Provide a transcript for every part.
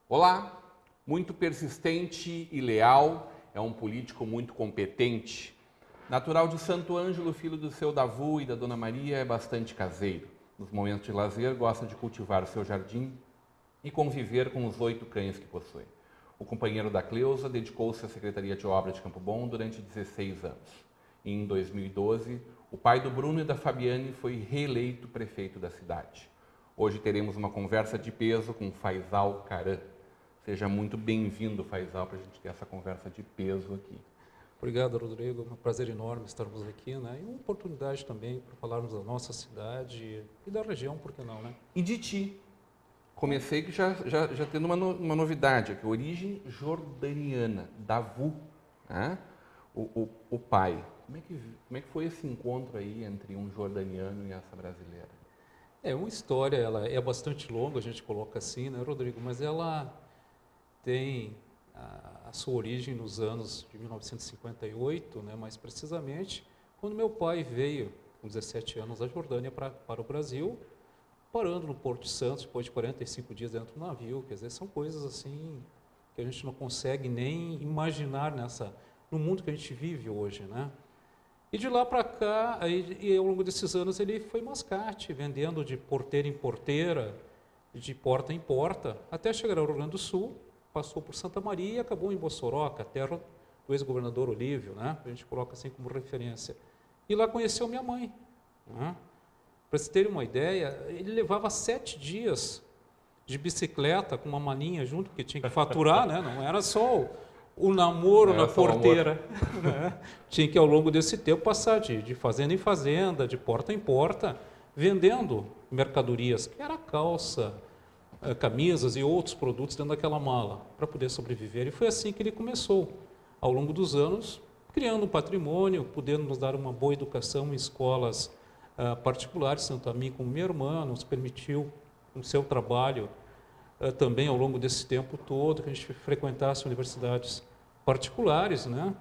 Olá, muito persistente e leal, é um político muito competente. Natural de Santo Ângelo, filho do seu Davu e da Dona Maria, é bastante caseiro. Nos momentos de lazer, gosta de cultivar o seu jardim e conviver com os 8 cães que possui. O companheiro da Cleusa dedicou-se à Secretaria de Obras de Campo Bom durante 16 anos. E em 2012, o pai do Bruno e da Fabiane foi reeleito prefeito da cidade. Hoje teremos uma conversa de peso com Faisal Caran. Seja muito bem-vindo, Faisal, para a gente ter essa conversa de peso aqui. Obrigado, Rodrigo. É um prazer enorme estarmos aqui, né? E uma oportunidade também para falarmos da nossa cidade e da região, por que não, né? E de ti. Comecei que já tendo uma novidade aqui, origem jordaniana, Davu, né? O pai. Como é que foi esse encontro aí entre um jordaniano e essa brasileira? É uma história, ela é bastante longa, a gente coloca assim, né, Rodrigo? Mas ela tem a sua origem nos anos de 1958, né, mais precisamente, quando meu pai veio, com 17 anos, da Jordânia para o Brasil, parando no Porto de Santos, depois de 45 dias dentro do navio. Quer dizer, são coisas assim que a gente não consegue nem imaginar no mundo que a gente vive hoje, né? E de lá para cá, e ao longo desses anos, ele foi mascate, vendendo de porteira em porteira, de porta em porta, até chegar ao Rio Grande do Sul, passou por Santa Maria e acabou em Bossoroca, terra do ex-governador Olívio, né? A gente coloca assim como referência. E lá conheceu minha mãe, né? Para vocês terem uma ideia, ele levava 7 dias de bicicleta com uma malinha junto, porque tinha que faturar, né? Não era só o namoro na porteira. Né? Tinha que, ao longo desse tempo, passar de fazenda em fazenda, de porta em porta, vendendo mercadorias, que era calça, camisas e outros produtos dentro daquela mala, para poder sobreviver. E foi assim que ele começou, ao longo dos anos, criando um patrimônio, podendo nos dar uma boa educação em escolas particulares, tanto a mim como minha irmã, nos permitiu, no seu trabalho, também ao longo desse tempo todo, que a gente frequentasse universidades particulares, né?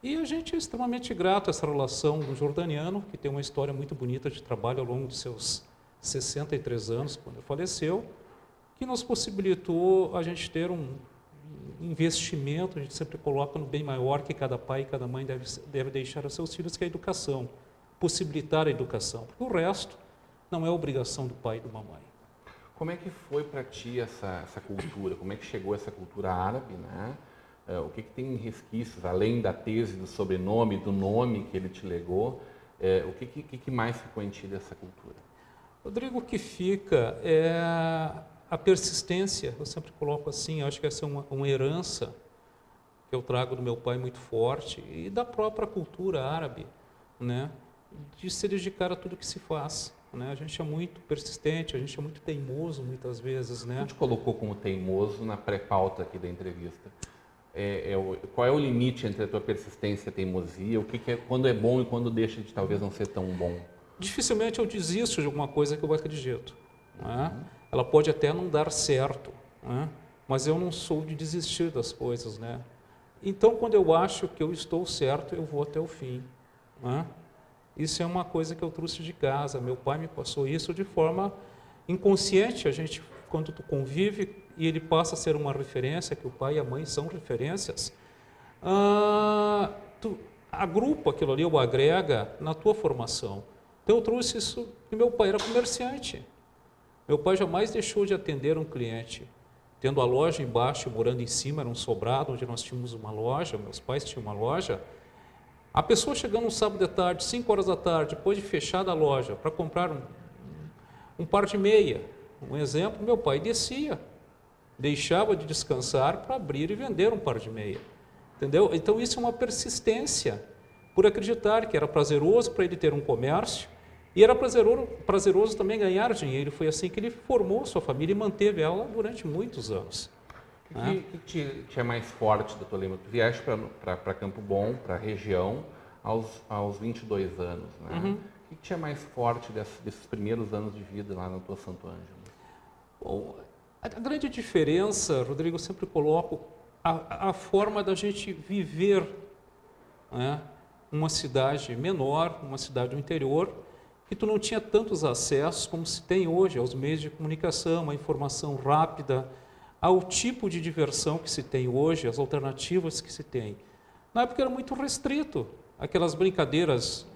E a gente é extremamente grato a essa relação do jordaniano, que tem uma história muito bonita de trabalho ao longo de seus 63 anos, quando ele faleceu, que nos possibilitou a gente ter um investimento, a gente sempre coloca no bem maior que cada pai e cada mãe deve deixar aos seus filhos, que é a educação, possibilitar a educação, porque o resto não é obrigação do pai e da mamãe. Como é que foi para ti essa cultura? Como é que chegou essa cultura árabe, né? O que tem resquícios, além da tese, do sobrenome, do nome que ele te legou, o que mais ficou em ti dessa cultura? Rodrigo, o que fica é a persistência. Eu sempre coloco assim, acho que essa é uma herança que eu trago do meu pai muito forte e da própria cultura árabe, né? De se dedicar a tudo que se faz. Né? A gente é muito persistente, a gente é muito teimoso muitas vezes. Né? Tu te colocou como teimoso na pré-pauta aqui da entrevista. Qual é o limite entre a tua persistência e a teimosia? Quando é bom e quando deixa de talvez não ser tão bom? Dificilmente eu desisto de alguma coisa que eu acredito. Né? Ela pode até não dar certo, né? Mas eu não sou de desistir das coisas. Né? Então, quando eu acho que eu estou certo, eu vou até o fim. Né? Isso é uma coisa que eu trouxe de casa. Meu pai me passou isso de forma inconsciente. A gente, quando tu convive e ele passa a ser uma referência, que o pai e a mãe são referências, tu agrupa aquilo ali, ou agrega na tua formação. Então eu trouxe isso, e meu pai era comerciante. Meu pai jamais deixou de atender um cliente. Tendo a loja embaixo, morando em cima, era um sobrado, onde nós tínhamos uma loja, meus pais tinham uma loja. A pessoa chegando um sábado de tarde, 5 horas da tarde, depois de fechada a loja, para comprar um par de meia, um exemplo, meu pai descia, deixava de descansar para abrir e vender um par de meia. Entendeu? Então isso é uma persistência, por acreditar que era prazeroso para ele ter um comércio e era prazeroso também ganhar dinheiro. Foi assim que ele formou sua família e manteve ela durante muitos anos. O que é mais forte da tua lembrança? Tu vieste para Campo Bom, para a região, aos 22 anos, né? Uhum. O que tinha mais forte desses primeiros anos de vida lá na tua Santo Ângelo? Bom, a grande diferença, Rodrigo, eu sempre coloco a forma da gente viver, né? Uma cidade menor, uma cidade do interior, que tu não tinha tantos acessos como se tem hoje aos meios de comunicação, à informação rápida, ao tipo de diversão que se tem hoje, as alternativas que se tem. Na época era muito restrito, aquelas brincadeiras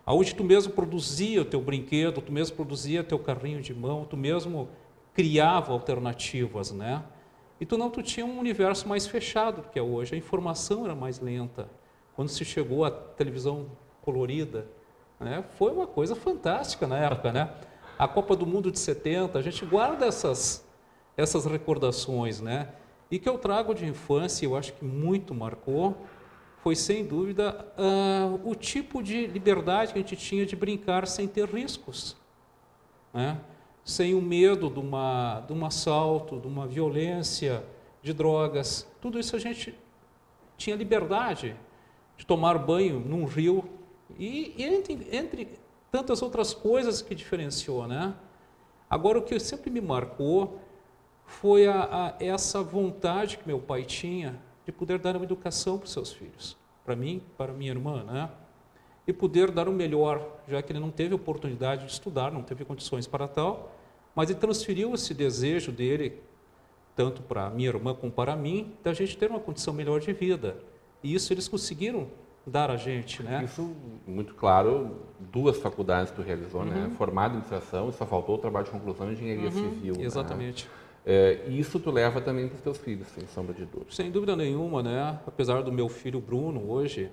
onde tu mesmo produzia o teu brinquedo, tu mesmo produzia teu carrinho de mão, tu mesmo criava alternativas, né? E tu tinha um universo mais fechado do que é hoje, a informação era mais lenta. Quando se chegou à televisão colorida, né? Foi uma coisa fantástica na época, né? A Copa do Mundo de 70, a gente guarda essas recordações, né? E que eu trago de infância, eu acho que muito marcou, foi sem dúvida o tipo de liberdade que a gente tinha de brincar sem ter riscos, né? Sem o medo de um assalto, de uma violência, de drogas. Tudo isso a gente tinha liberdade de tomar banho num rio e entre tantas outras coisas que diferenciou, né? Agora, o que sempre me marcou foi essa vontade que meu pai tinha de poder dar uma educação para os seus filhos, para mim, para minha irmã, né? E poder dar o melhor, já que ele não teve oportunidade de estudar, não teve condições para tal, mas ele transferiu esse desejo dele, tanto para minha irmã como para mim, da gente ter uma condição melhor de vida. E isso eles conseguiram dar a gente, né? Isso, muito claro, 2 faculdades tu realizou, né? Formado em administração, e só faltou o trabalho de conclusão em engenharia civil. Exatamente. Né? E isso tu leva também para os teus filhos, sem sombra de dúvida. Sem dúvida nenhuma, né? Apesar do meu filho Bruno hoje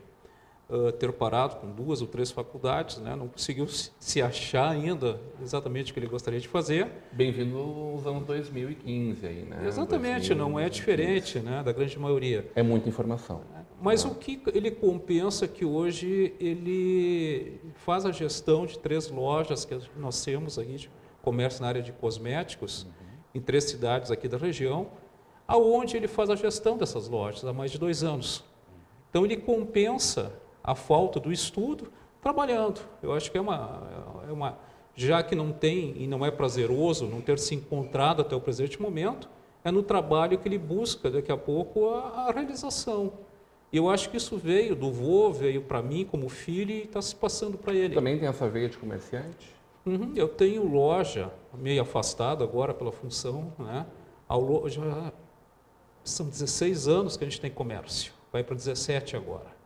ter parado com 2 ou 3 faculdades, né? Não conseguiu se achar ainda exatamente o que ele gostaria de fazer. Bem-vindo aos anos 2015 aí, né? Exatamente, não é diferente, né, da grande maioria. É muita informação. Mas o que ele compensa é que hoje ele faz a gestão de 3 lojas que nós temos aqui de comércio na área de cosméticos, em 3 cidades aqui da região, aonde ele faz a gestão dessas lojas há mais de 2 anos. Então ele compensa a falta do estudo trabalhando. Eu acho que já que não tem e não é prazeroso não ter se encontrado até o presente momento, é no trabalho que ele busca daqui a pouco a realização. E eu acho que isso veio do vô, veio para mim como filho e está se passando para ele. Também tem essa veia de comerciante? Eu tenho loja, meio afastado agora pela função, né? Já são 16 anos que a gente tem comércio, vai para 17 agora.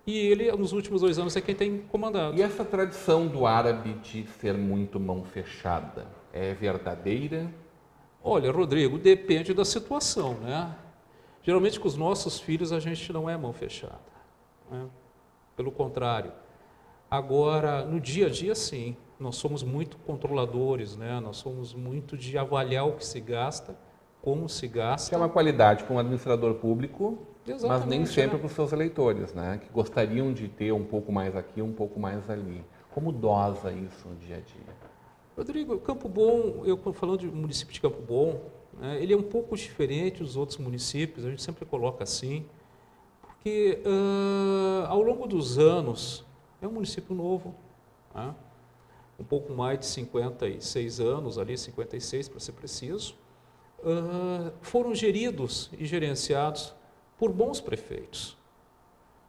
E ele, nos últimos 2 anos, é quem tem comandado. E essa tradição do árabe de ser muito mão fechada, é verdadeira? Olha, Rodrigo, depende da situação, né? Geralmente com os nossos filhos a gente não é mão fechada, né? Pelo contrário. Agora, no dia a dia, sim, nós somos muito controladores, né? Nós somos muito de avaliar o que se gasta, como se gasta. Que é uma qualidade para um administrador público, exatamente, mas nem sempre, né? para os seus eleitores, né? Que gostariam de ter um pouco mais aqui, um pouco mais ali. Como dosa isso no dia a dia? Rodrigo, Campo Bom, falando do município de Campo Bom, né, ele é um pouco diferente dos outros municípios, a gente sempre coloca assim, porque ao longo dos anos, é um município novo, né? Um pouco mais de 56 anos, ali 56 para ser preciso, foram geridos e gerenciados por bons prefeitos.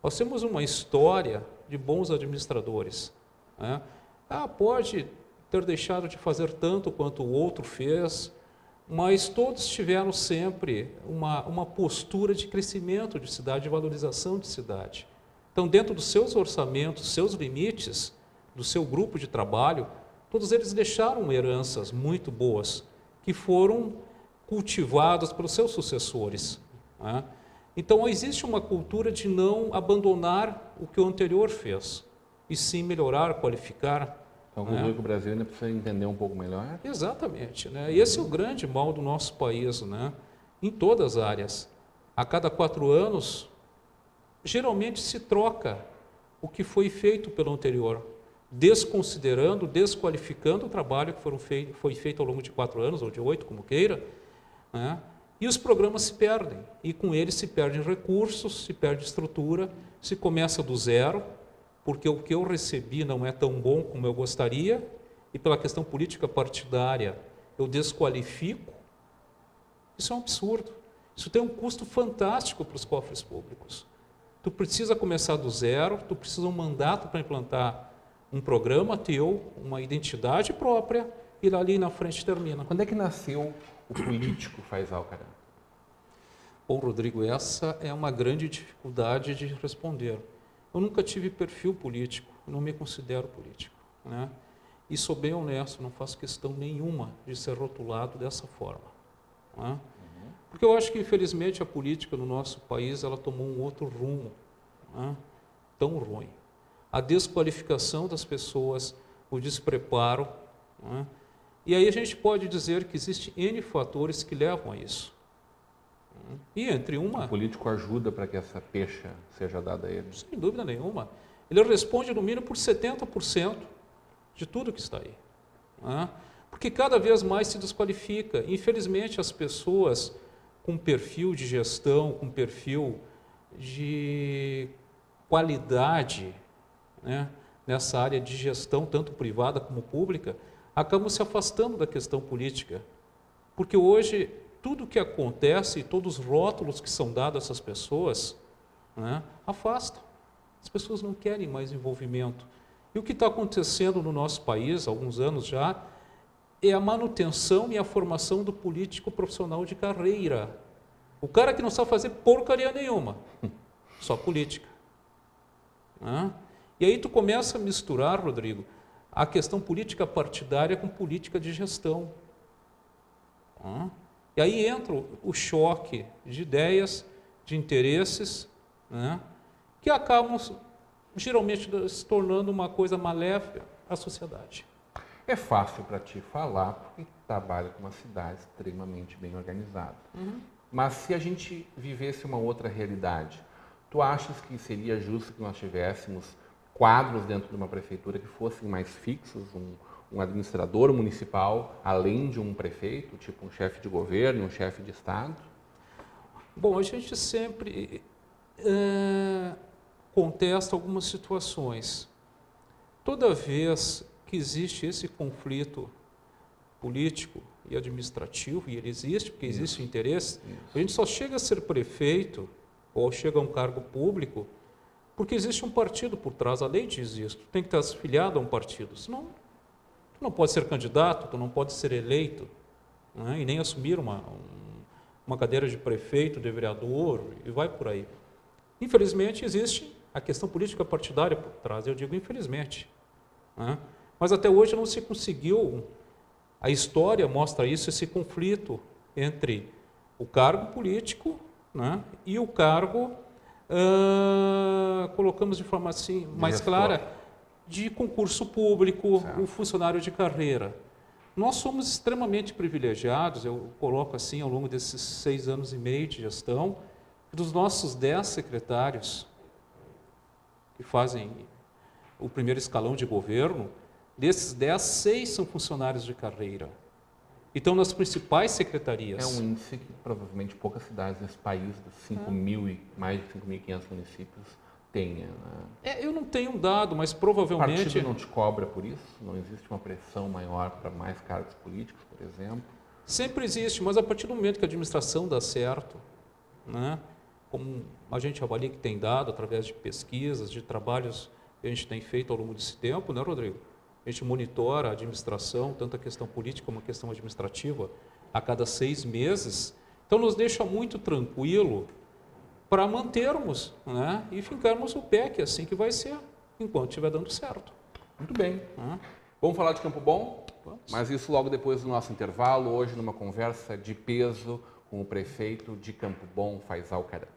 Nós temos uma história de bons administradores, né? Pode ter deixado de fazer tanto quanto o outro fez, mas todos tiveram sempre uma postura de crescimento de cidade, de valorização de cidade. Então, dentro dos seus orçamentos, seus limites, do seu grupo de trabalho, todos eles deixaram heranças muito boas, que foram cultivadas pelos seus sucessores, né? Então, existe uma cultura de não abandonar o que o anterior fez, e sim melhorar, qualificar. Então, o Brasil ainda precisa entender um pouco melhor? Exatamente, né? E esse é o grande mal do nosso país, né? Em todas as áreas. A cada 4 anos, geralmente se troca o que foi feito pelo anterior, desconsiderando, desqualificando o trabalho que foi feito ao longo de 4 anos, ou de 8, como queira, né? E os programas se perdem, e com eles se perdem recursos, se perde estrutura, se começa do zero, porque o que eu recebi não é tão bom como eu gostaria, e pela questão política partidária eu desqualifico. Isso é um absurdo. Isso tem um custo fantástico para os cofres públicos. Tu precisa começar do zero, tu precisa de um mandato para implantar um programa teu, uma identidade própria, e ali na frente termina. Quando é que nasceu o político Faisal Caram? Bom, Rodrigo, essa é uma grande dificuldade de responder. Eu nunca tive perfil político, eu não me considero político, né? E sou bem honesto, não faço questão nenhuma de ser rotulado dessa forma, né? Porque eu acho que, infelizmente, a política no nosso país ela tomou um outro rumo, né? Tão ruim. A desqualificação das pessoas, o despreparo, né? E aí a gente pode dizer que existem N fatores que levam a isso. E entre uma... O político ajuda para que essa pecha seja dada a ele? Sem dúvida nenhuma. Ele responde, no mínimo, por 70% de tudo que está aí, né? Porque cada vez mais se desqualifica. Infelizmente, as pessoas com perfil de gestão, com perfil de qualidade, né, nessa área de gestão, tanto privada como pública, acabam se afastando da questão política. Porque hoje, tudo o que acontece, todos os rótulos que são dados a essas pessoas, né, afastam. As pessoas não querem mais envolvimento. E o que está acontecendo no nosso país, há alguns anos já, é a manutenção e a formação do político profissional de carreira. O cara que não sabe fazer porcaria nenhuma, só política, né? E aí tu começa a misturar, Rodrigo, a questão política partidária com política de gestão, né? E aí entra o choque de ideias, de interesses, né, que acabam geralmente se tornando uma coisa maléfica à sociedade. É fácil para ti falar porque trabalha com uma cidade extremamente bem organizada. Mas se a gente vivesse uma outra realidade, tu achas que seria justo que nós tivéssemos quadros dentro de uma prefeitura que fossem mais fixos, um administrador municipal, além de um prefeito, tipo um chefe de governo, um chefe de estado? Bom, a gente sempre contesta algumas situações. Toda vez que existe esse conflito político e administrativo, e ele existe, porque existe interesse, a gente só chega a ser prefeito ou chega a um cargo público porque existe um partido por trás, a lei diz isso, tu tem que estar afiliado a um partido, senão tu não pode ser candidato, tu não pode ser eleito, né, e nem assumir uma cadeira de prefeito, de vereador, e vai por aí. Infelizmente existe a questão política partidária por trás, eu digo infelizmente, né? Mas até hoje não se conseguiu, a história mostra isso, esse conflito entre o cargo político, né, e o cargo, colocamos de forma assim mais clara, de concurso público, o funcionário de carreira. Nós somos extremamente privilegiados, eu coloco assim, ao longo desses 6 anos e meio de gestão, dos nossos 10 secretários que fazem o primeiro escalão de governo, desses 10, 6 são funcionários de carreira. Então, nas principais secretarias... É um índice que provavelmente poucas cidades nesse país, dos mais de 5.500 municípios, tenha, né? Eu não tenho um dado, mas provavelmente... O partido não te cobra por isso? Não existe uma pressão maior para mais cargos políticos, por exemplo? Sempre existe, mas a partir do momento que a administração dá certo, né, como a gente avalia que tem dado através de pesquisas, de trabalhos que a gente tem feito ao longo desse tempo, né, Rodrigo? A gente monitora a administração, tanto a questão política como a questão administrativa, a cada 6 meses. Então, nos deixa muito tranquilo para mantermos, né, e fincarmos o pé, que é assim que vai ser, enquanto estiver dando certo. Muito bem. Vamos falar de Campo Bom? Vamos. Mas isso logo depois do nosso intervalo, hoje numa conversa de peso com o prefeito de Campo Bom, Faisal Caram.